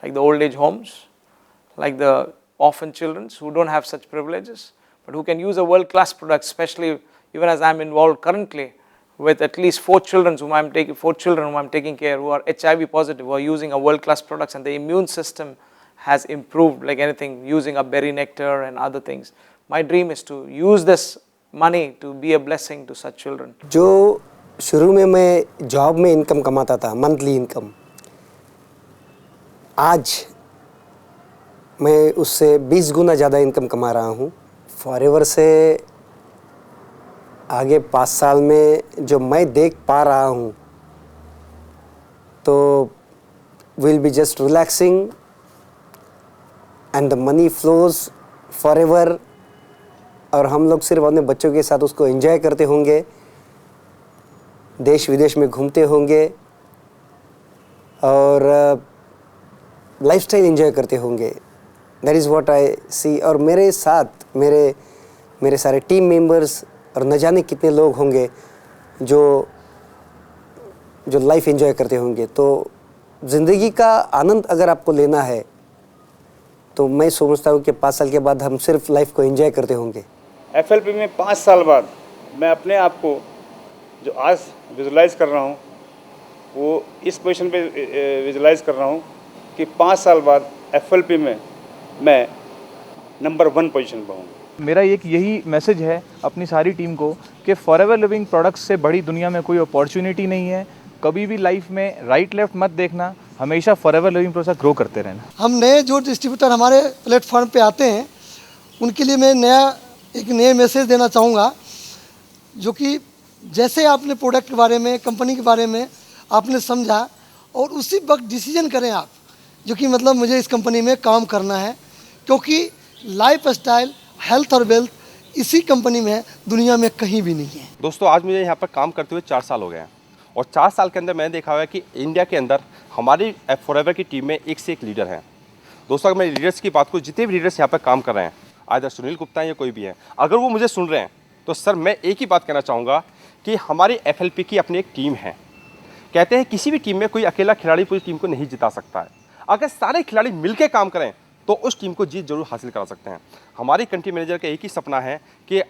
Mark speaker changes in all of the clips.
Speaker 1: like the old age homes, like the orphan children who don't have such privileges, but who can use a world-class product, especially even as I'm involved currently with at least 4 children whom I'm taking care, who are HIV positive, who are using a world-class products, and the immune system has improved like anything, using a berry nectar and other things. My dream is to use this money to be a blessing to such children.
Speaker 2: जो शुरू में मैं job में income कमाता था, monthly income, आज मैं उससे 20 गुना ज़्यादा इनकम कमा रहा हूँ। फॉरएवर से आगे 5 साल में जो मैं देख पा रहा हूँ, तो will be just relaxing and the money flows forever, और हम लोग सिर्फ अपने बच्चों के साथ उसको एंजॉय करते होंगे, देश विदेश में घूमते होंगे और लाइफस्टाइल एंजॉय करते होंगे। दैट इज़ व्हाट आई सी। और मेरे साथ मेरे सारे टीम मेंबर्स और न जाने कितने लोग होंगे जो लाइफ एंजॉय करते होंगे। तो ज़िंदगी का आनंद अगर आपको लेना है तो मैं समझता हूँ कि 5 साल के बाद हम सिर्फ लाइफ को एंजॉय करते होंगे।
Speaker 3: एफएलपी में 5 साल बाद मैं अपने आप को जो आज विजुलाइज़ कर रहा हूँ, वो इस पोजीशन पे विजुलाइज़ कर रहा हूँ कि 5 साल बाद एफएलपी में मैं नंबर 1 पोजीशन पर हूँ।
Speaker 4: मेरा एक यही मैसेज है अपनी सारी टीम को कि फॉरएवर लिविंग प्रोडक्ट्स से बड़ी दुनिया में कोई अपॉर्चुनिटी नहीं है। कभी भी लाइफ में राइट लेफ्ट मत देखना, हमेशा फॉरएवर लिविंग प्रोडक्ट्स ग्रो करते रहना।
Speaker 5: हम नए जो डिस्ट्रीब्यूटर हमारे प्लेटफॉर्म पे आते हैं, उनके लिए मैं एक नया मैसेज देना चाहूँगा, जो कि जैसे आपने प्रोडक्ट के बारे में, कंपनी के बारे में आपने समझा और उसी वक्त डिसीजन करें आप, जो कि मतलब मुझे इस कंपनी में काम करना है, क्योंकि लाइफ स्टाइल, हेल्थ और वेल्थ इसी कंपनी में है, दुनिया में कहीं भी नहीं है।
Speaker 6: दोस्तों, आज मुझे यहाँ पर काम करते हुए 4 साल हो गए हैं और 4 साल के अंदर मैंने देखा हुआ है कि इंडिया के अंदर हमारी फॉरएवर की टीम में एक से एक लीडर हैं। दोस्तों, अगर मैं लीडर्स की बात करूँ, जितने भी लीडर्स यहाँ पर काम कर रहे हैं, आइदर सुनील गुप्ता हैं या कोई भी है, अगर वो मुझे सुन रहे हैं तो सर मैं एक ही बात कहना चाहूँगा कि हमारी एफएलपी की अपनी एक टीम है। कहते हैं किसी भी टीम में कोई अकेला खिलाड़ी पूरी टीम को नहीं जिता सकता है। अगर सारे खिलाड़ी मिलकर काम करें तो उस टीम को जीत जरूर हासिल करा सकते हैं। हमारी कंट्री मैनेजर का एक ही सपना है कि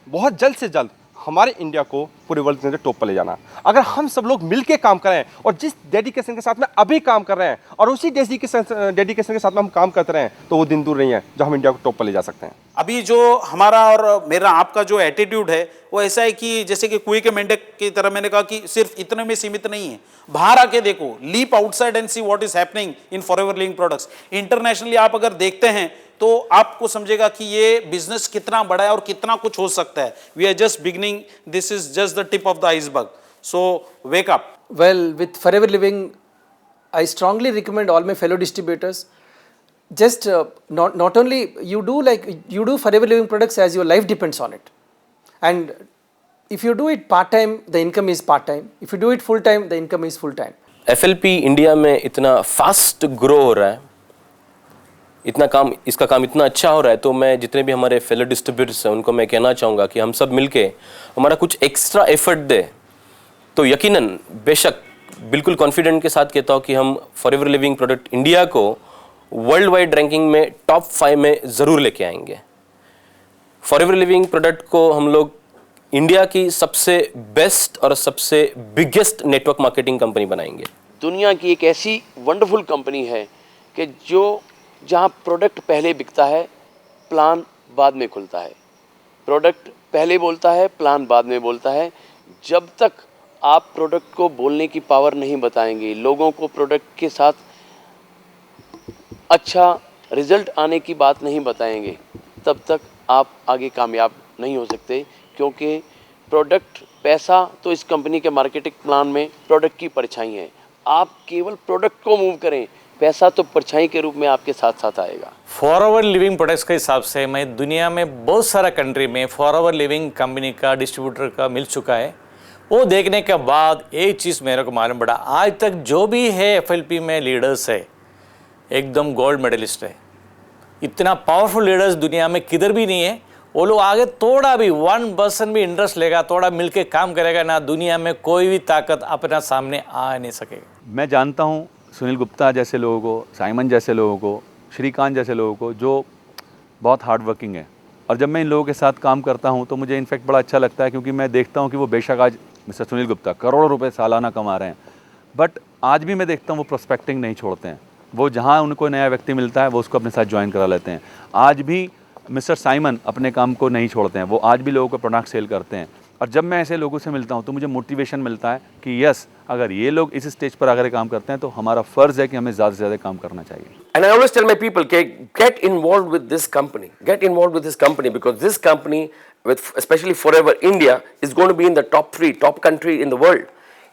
Speaker 6: बहुत जल्द से जल्द हमारे इंडिया को पूरे वर्ल्ड के अंदर टॉप पर ले जाना। अगर हम सब लोग मिलके काम करें और जिस डेडिकेशन के साथ में अभी काम कर रहे हैं और उसी डेडिकेशन के साथ में हम काम करते रहें, तो वो दिन दूर नहीं है जो हम इंडिया को टॉप पर ले जा सकते हैं।
Speaker 7: अभी जो हमारा और मेरा आपका जो एटीट्यूड है वो ऐसा है कि जैसे कि कुएं के मेंढक की तरह मैंने कहा कि सिर्फ इतने में सीमित नहीं है। बाहर आके देखो, leap outside and see what is happening in Forever Living products. Internationally आप अगर देखते हैं तो आपको समझेगा कि ये बिजनेस कितना बड़ा है और कितना कुछ हो सकता है। We are just beginning, this is just the tip of the iceberg, so wake up.
Speaker 8: Well, with Forever Living, I strongly recommend all my fellow distributors, just not only you do Forever Living products as your life depends on it, and if you do it part time, the income is part time. If you do it full time, the income is full time.
Speaker 9: FLP India में इतना fast grow हो रहा है, इसका काम इतना अच्छा हो रहा है, तो मैं जितने भी हमारे फेलो डिस्ट्रीब्यूटर्स हैं उनको मैं कहना चाहूँगा कि हम सब मिलके हमारा कुछ एक्स्ट्रा एफर्ट दे, तो यकीनन बेशक बिल्कुल कॉन्फिडेंट के साथ कहता हूँ कि हम फॉरएवर लिविंग प्रोडक्ट इंडिया को वर्ल्ड वाइड रैंकिंग में टॉप 5 में ज़रूर लेके आएंगे। फॉरएवर लिविंग प्रोडक्ट को हम लोग इंडिया की सबसे बेस्ट और सबसे बिगेस्ट नेटवर्क मार्केटिंग कंपनी बनाएंगे।
Speaker 10: दुनिया की एक ऐसी वंडरफुल कंपनी है कि जहाँ प्रोडक्ट पहले बिकता है, प्लान बाद में खुलता है। प्रोडक्ट पहले बोलता है, प्लान बाद में बोलता है। जब तक आप प्रोडक्ट को बोलने की पावर नहीं बताएंगे, लोगों को प्रोडक्ट के साथ अच्छा रिजल्ट आने की बात नहीं बताएंगे, तब तक आप आगे कामयाब नहीं हो सकते। क्योंकि प्रोडक्ट, पैसा तो इस कंपनी के मार्केटिंग प्लान में प्रोडक्ट की परछाई है। आप केवल प्रोडक्ट को मूव करें, पैसा तो परछाई के रूप में आपके साथ साथ आएगा।
Speaker 11: फॉरएवर लिविंग प्रोडक्ट्स के हिसाब से मैं दुनिया में बहुत सारा कंट्री में फॉरएवर लिविंग कंपनी का डिस्ट्रीब्यूटर का मिल चुका है। वो देखने के बाद एक चीज़ मेरे को मालूम पड़ा, आज तक जो भी है एफएलपी में लीडर्स है एकदम गोल्ड मेडलिस्ट है। इतना पावरफुल लीडर्स दुनिया में किधर भी नहीं है। वो लोग आगे थोड़ा भी 1% भी इंटरेस्ट लेगा, थोड़ा मिलके काम करेगा ना, दुनिया में कोई भी ताकत अपना सामने आ नहीं सकेगा।
Speaker 4: मैं जानता हूँ
Speaker 12: सुनील गुप्ता जैसे लोगों को, साइमन जैसे लोगों को, श्रीकांत जैसे लोगों को जो बहुत हार्ड वर्किंग है। और जब मैं इन लोगों के साथ काम करता हूँ तो मुझे इनफैक्ट बड़ा अच्छा लगता है, क्योंकि मैं देखता हूँ कि वो बेशक आज मिस्टर सुनील गुप्ता करोड़ों रुपए सालाना कमा रहे हैं, बट आज भी मैं देखता हूँ वो प्रोस्पेक्टिंग नहीं छोड़ते हैं। वो जहाँ उनको नया व्यक्ति मिलता है वो उसको अपने साथ ज्वाइन करा लेते हैं। आज भी मिस्टर साइमन अपने काम को नहीं छोड़ते हैं, वो आज भी लोगों को प्रोडक्ट सेल करते हैं। और जब मैं ऐसे लोगों से मिलता हूँ तो मुझे मोटिवेशन मिलता है कि यस, अगर ये लोग इस स्टेज पर आकर काम करते हैं तो हमारा फ़र्ज़ है कि हमें ज़्यादा से ज़्यादा काम करना चाहिए।
Speaker 10: And I always tell my people, get involved with this company. Get involved with this company because this company, with especially Forever India, is going to be in the top 3, top country in the world.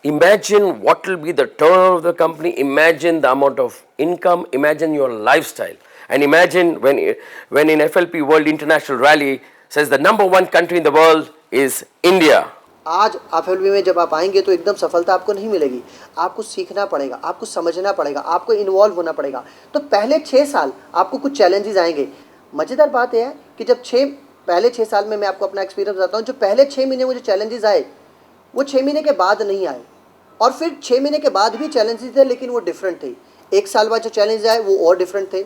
Speaker 10: Imagine what will be the turnover of the company. Imagine the amount of income. Imagine your lifestyle. And imagine when in FLP World International Rally says the #1 country in the world is India.
Speaker 13: आज FLP में जब आप आएंगे तो एकदम सफलता आपको नहीं मिलेगी। आपको सीखना पड़ेगा, आपको समझना पड़ेगा, आपको इन्वॉल्व होना पड़ेगा। तो पहले 6 साल आपको कुछ चैलेंजेस आएंगे। मज़ेदार बात यह है कि जब पहले 6 साल में मैं आपको अपना एक्सपीरियंस बताता हूँ, जो पहले 6 महीने मुझे चैलेंजेस आए वो 6 महीने के बाद नहीं आए, और फिर 6 महीने के बाद भी चैलेंजेस थे लेकिन वो डिफरेंट थे। 1 साल बाद जो चैलेंज आए वो और डिफरेंट थे,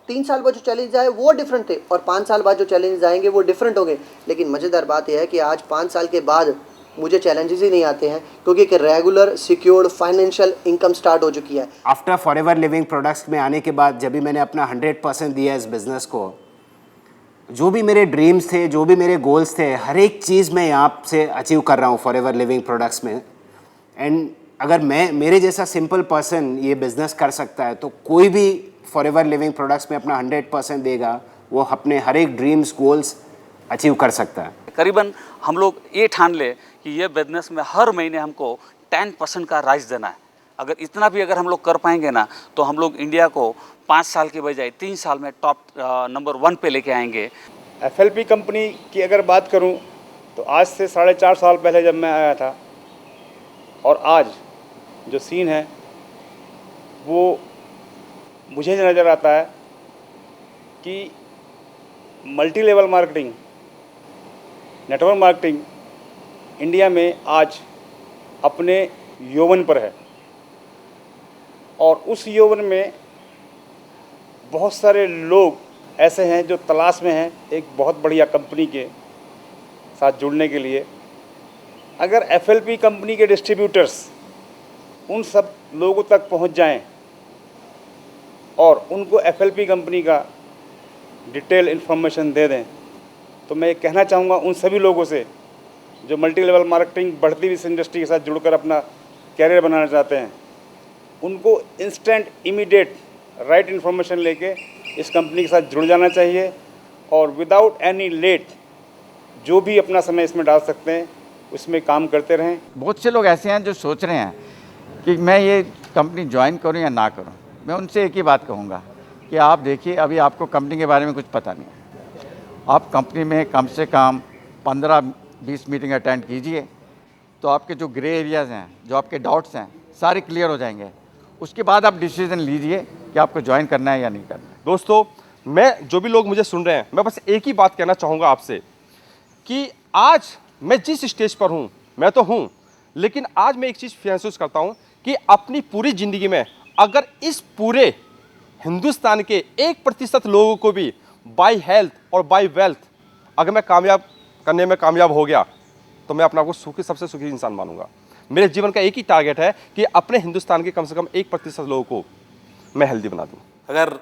Speaker 13: 3 साल बाद जो चैलेंज आए वो डिफरेंट थे, और 5 साल बाद जो चैलेंज आएंगे वो डिफरेंट होंगे। लेकिन मज़ेदार बात यह है कि आज 5 साल के बाद मुझे चैलेंजेस ही नहीं आते हैं, क्योंकि एक regular secured financial income start हो चुकी है।
Speaker 2: आफ्टर फॉरएवर लिविंग प्रोडक्ट्स में आने के बाद जब भी मैंने अपना 100% दिया इस बिज़नेस को, जो भी मेरे ड्रीम्स थे, जो भी मेरे गोल्स थे, हर एक चीज़ मैं यहाँ से अचीव कर रहा हूँ फॉरएवर लिविंग प्रोडक्ट्स में। एंड अगर मेरे जैसा सिंपल पर्सन ये बिज़नेस कर सकता है तो कोई भी फॉरएवर लिविंग प्रोडक्ट्स में अपना 100% देगा, वो अपने हर एक ड्रीम्स गोल्स अचीव कर सकता है।
Speaker 14: करीबन हम लोग ये ठान ले कि ये बिजनेस में हर महीने हमको 10% का राइज देना है। अगर इतना भी अगर हम लोग कर पाएंगे ना तो हम लोग इंडिया को 5 साल के बजाय 3 साल में टॉप नंबर 1 पे लेके आएंगे।
Speaker 3: FLP कंपनी की अगर बात करूं तो आज से 4.5 साल पहले जब मैं आया था और आज जो सीन है वो मुझे नज़र आता है कि multi level marketing, network marketing India में आज अपने यौवन पर है, और उस यौवन में बहुत सारे लोग ऐसे हैं जो तलाश में हैं एक बहुत बढ़िया कंपनी के साथ जुड़ने के लिए। अगर FLP कंपनी के डिस्ट्रीब्यूटर्स उन सब लोगों तक पहुंच जाएं और उनको FLP कंपनी का डिटेल इन्फॉर्मेशन दे दें, तो मैं ये कहना चाहूँगा उन सभी लोगों से जो मल्टी लेवल मार्केटिंग बढ़ती हुई इस इंडस्ट्री के साथ जुड़कर अपना कैरियर बनाना चाहते हैं, उनको इंस्टेंट इमीडिएट राइट इन्फॉर्मेशन लेके इस कंपनी के साथ जुड़ जाना चाहिए, और विदाउट एनी लेट जो भी अपना समय इसमें डाल सकते हैं उसमें काम करते रहें।
Speaker 15: बहुत से लोग ऐसे हैं जो सोच रहे हैं कि मैं ये कंपनी ज्वाइन करूं या ना करूं। मैं उनसे एक ही बात कहूंगा कि आप देखिए, अभी आपको कंपनी के बारे में कुछ पता नहीं है। आप कंपनी में कम से कम 15-20 मीटिंग अटेंड कीजिए, तो आपके जो ग्रे एरियाज़ हैं, जो आपके डाउट्स हैं, सारे क्लियर हो जाएंगे। उसके बाद आप डिसीजन लीजिए कि आपको ज्वाइन करना है या नहीं करना है।
Speaker 6: दोस्तों, मैं जो भी लोग मुझे सुन रहे हैं, मैं बस एक ही बात कहना चाहूँगा आपसे कि आज मैं जिस स्टेज पर हूँ, मैं तो हूँ, लेकिन आज मैं एक चीज़ महसूस करता हूँ कि अपनी पूरी ज़िंदगी में अगर इस पूरे हिंदुस्तान के 1% लोगों को भी बाय हेल्थ और बाय वेल्थ अगर मैं कामयाब करने में कामयाब हो गया तो मैं अपने आप को सुखी, सबसे सुखी इंसान मानूंगा। मेरे जीवन का एक ही टारगेट है कि अपने हिंदुस्तान के कम से कम 1% लोगों को मैं हेल्दी बना दूं।
Speaker 7: अगर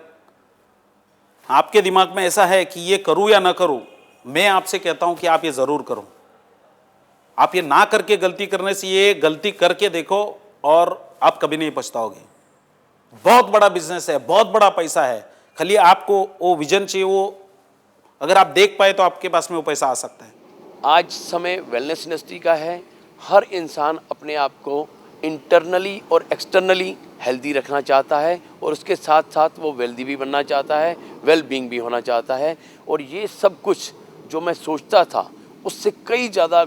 Speaker 7: आपके दिमाग में ऐसा है कि ये करूं या ना करूं, मैं आपसे कहता हूं कि आप ये ज़रूर करो। आप ये ना करके गलती करने से ये गलती करके देखो और आप कभी नहीं पछताओगे। बहुत बड़ा बिजनेस है, बहुत बड़ा पैसा है, खाली आपको वो विजन चाहिए, वो अगर आप देख पाए तो आपके पास में वो पैसा आ सकता है।
Speaker 10: आज समय वेलनेस इंडस्ट्री का है। हर इंसान अपने आप को इंटरनली और एक्सटर्नली हेल्दी रखना चाहता है, और उसके साथ साथ वो वेल्दी भी बनना चाहता है, वेल बीइंग भी होना चाहता है। और ये सब कुछ जो मैं सोचता था उससे कई ज़्यादा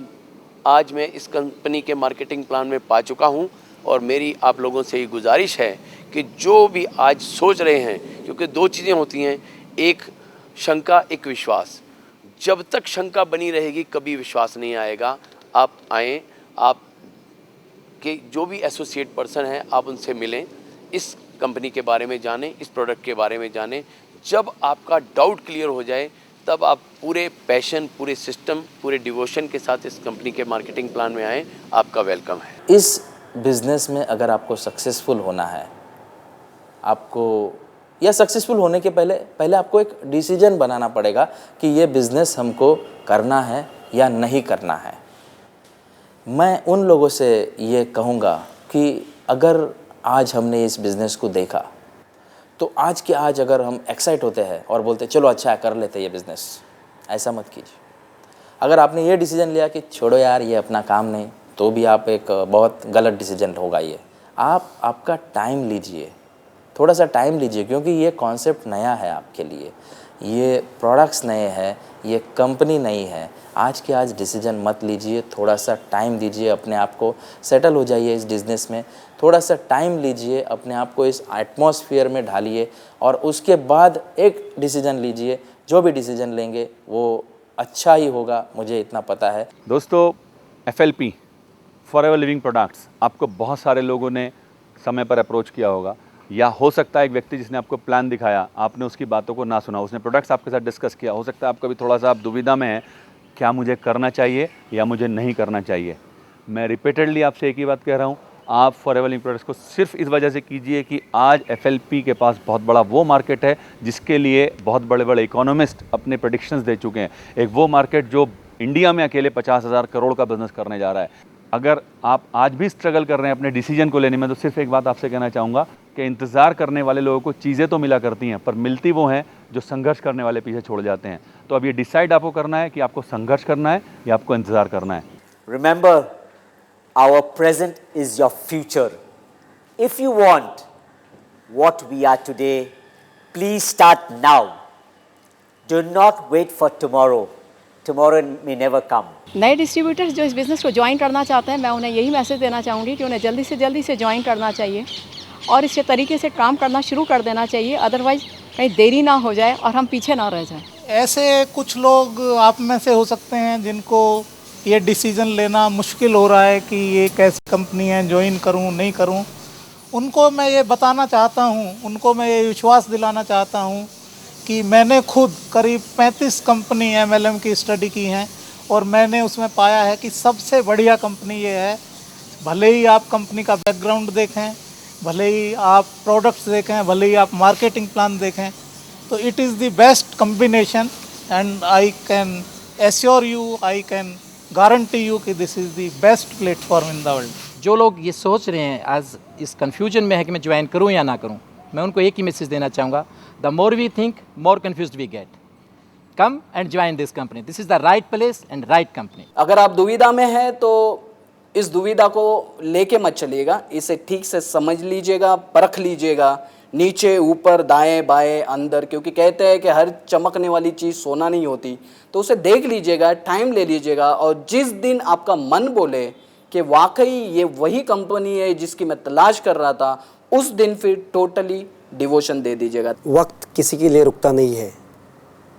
Speaker 10: आज मैं इस कंपनी के मार्केटिंग प्लान में पा चुका हूँ। और मेरी आप लोगों से ये गुजारिश है कि जो भी आज सोच रहे हैं, क्योंकि 2 चीज़ें होती हैं, एक शंका, एक विश्वास। जब तक शंका बनी रहेगी कभी विश्वास नहीं आएगा। आप आएँ, आप के जो भी एसोसिएट पर्सन हैं आप उनसे मिलें, इस कंपनी के बारे में जानें, इस प्रोडक्ट के बारे में जानें। जब आपका डाउट क्लियर हो जाए तब आप पूरे पैशन, पूरे सिस्टम, पूरे डिवोशन के साथ इस कंपनी के मार्केटिंग प्लान में आएँ। आपका वेलकम है।
Speaker 16: इस बिज़नेस में अगर आपको सक्सेसफुल होना है, आपको या सक्सेसफुल होने के पहले आपको एक डिसीजन बनाना पड़ेगा कि ये बिज़नेस हमको करना है या नहीं करना है। मैं उन लोगों से ये कहूँगा कि अगर आज हमने इस बिज़नेस को देखा तो आज के आज अगर हम एक्साइट होते हैं और बोलते चलो अच्छा कर लेते ये बिज़नेस, ऐसा मत कीजिए। अगर आपने ये डिसीजन लिया कि छोड़ो यार ये अपना काम नहीं, तो भी आप एक बहुत गलत डिसीजन होगा ये। आप आपका टाइम लीजिए, थोड़ा सा टाइम लीजिए, क्योंकि ये कॉन्सेप्ट नया है आपके लिए, ये प्रोडक्ट्स नए हैं, ये कंपनी नई है। आज के आज डिसीजन मत लीजिए, थोड़ा सा टाइम दीजिए, अपने आप को सेटल हो जाइए इस बिज़नेस में, थोड़ा सा टाइम लीजिए, अपने आप को इस एटमॉस्फेयर में ढालिए और उसके बाद एक डिसीजन लीजिए। जो भी डिसीजन लेंगे वो अच्छा ही होगा, मुझे इतना पता है।
Speaker 12: दोस्तों, FLP फॉरएवर लिविंग प्रोडक्ट्स आपको बहुत सारे लोगों ने समय पर अप्रोच किया होगा, या हो सकता है एक व्यक्ति जिसने आपको प्लान दिखाया, आपने उसकी बातों को ना सुना, उसने प्रोडक्ट्स आपके साथ डिस्कस किया। हो सकता है आपका भी थोड़ा सा आप दुविधा में है, क्या मुझे करना चाहिए या मुझे नहीं करना चाहिए। मैं रिपीटेडली आपसे एक ही बात कह रहा हूँ, आप फॉरएवर लिविंग प्रोडक्ट्स को सिर्फ इस वजह से कीजिए कि आज FLP के पास बहुत बड़ा वो मार्केट है जिसके लिए बहुत बड़े बड़े इकोनॉमिस्ट अपने प्रेडिक्शंस दे चुके हैं। एक वो मार्केट जो इंडिया में अकेले 50,000 करोड़ का बिजनेस करने जा रहा है। अगर आप आज भी स्ट्रगल कर रहे हैं अपने डिसीजन को लेने में, तो सिर्फ एक बात आपसे कहना चाहूँगा कि इंतज़ार करने वाले लोगों को चीज़ें तो मिला करती हैं, पर मिलती वो हैं जो संघर्ष करने वाले पीछे छोड़ जाते हैं। तो अब ये डिसाइड आपको करना है कि आपको संघर्ष करना है या आपको इंतज़ार करना है।
Speaker 17: Remember, our present is your future. If you want what we are today, please start now. Do not wait for tomorrow. Tomorrow may never come.
Speaker 18: नए डिस्ट्रीब्यूटर्स जो इस बिज़नेस को ज्वाइन करना चाहते हैं, मैं उन्हें यही मैसेज देना चाहूँगी कि उन्हें जल्दी से ज्वाइन करना चाहिए और इस तरीके से काम करना शुरू कर देना चाहिए। अदरवाइज़ कहीं देरी ना हो जाए और हम पीछे ना रह जाएं।
Speaker 19: ऐसे कुछ लोग आप में से हो सकते हैं जिनको ये डिसीज़न लेना मुश्किल हो रहा है कि ये कैसी कंपनी है, ज्वाइन करूं नहीं करूं। उनको मैं ये बताना चाहता हूं, उनको मैं ये विश्वास दिलाना चाहता हूं कि मैंने खुद करीब 35 कंपनी MLM की स्टडी की हैं और मैंने उसमें पाया है कि सबसे बढ़िया कंपनी ये है। भले ही आप कंपनी का बैकग्राउंड देखें, भले ही आप प्रोडक्ट्स देखें, भले ही आप मार्केटिंग प्लान देखें, तो it is the best combination and I can assure you, I can guarantee you कि this is the best platform in the world.
Speaker 8: जो लोग ये सोच रहे हैं आज इस कन्फ्यूजन में है कि मैं ज्वाइन करूं या ना करूं, मैं उनको एक ही मैसेज देना चाहूँगा, the more we think more confused we get. Come and join this company, this is the right place and right company.
Speaker 20: अगर आप दुविधा में हैं तो इस दुविधा को लेके मत चलिएगा, इसे ठीक से समझ लीजिएगा, परख लीजिएगा, नीचे ऊपर दाएं बाएं अंदर, क्योंकि कहते हैं कि हर चमकने वाली चीज़ सोना नहीं होती। तो उसे देख लीजिएगा, टाइम ले लीजिएगा और जिस दिन आपका मन बोले कि वाकई ये वही कंपनी है जिसकी मैं तलाश कर रहा था, उस दिन फिर टोटली डिवोशन दे दीजिएगा।
Speaker 21: वक्त किसी के लिए रुकता नहीं है,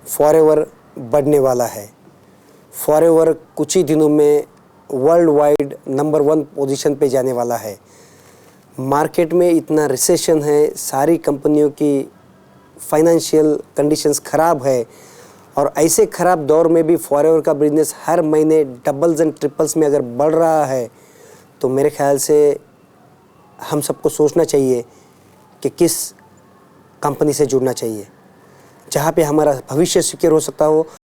Speaker 21: फॉरएवर बढ़ने वाला है। फॉरएवर कुछ ही दिनों में वर्ल्ड वाइड नंबर 1 पोजीशन पे जाने वाला है। मार्केट में इतना रिसेशन है, सारी कंपनियों की फाइनेंशियल कंडीशंस ख़राब है और ऐसे ख़राब दौर में भी फॉरएवर का बिजनेस हर महीने डबल्स एंड ट्रिपल्स में अगर बढ़ रहा है, तो मेरे ख्याल से हम सबको सोचना चाहिए कि किस कंपनी से जुड़ना चाहिए जहाँ पे हमारा भविष्य सिक्योर हो सकता हो।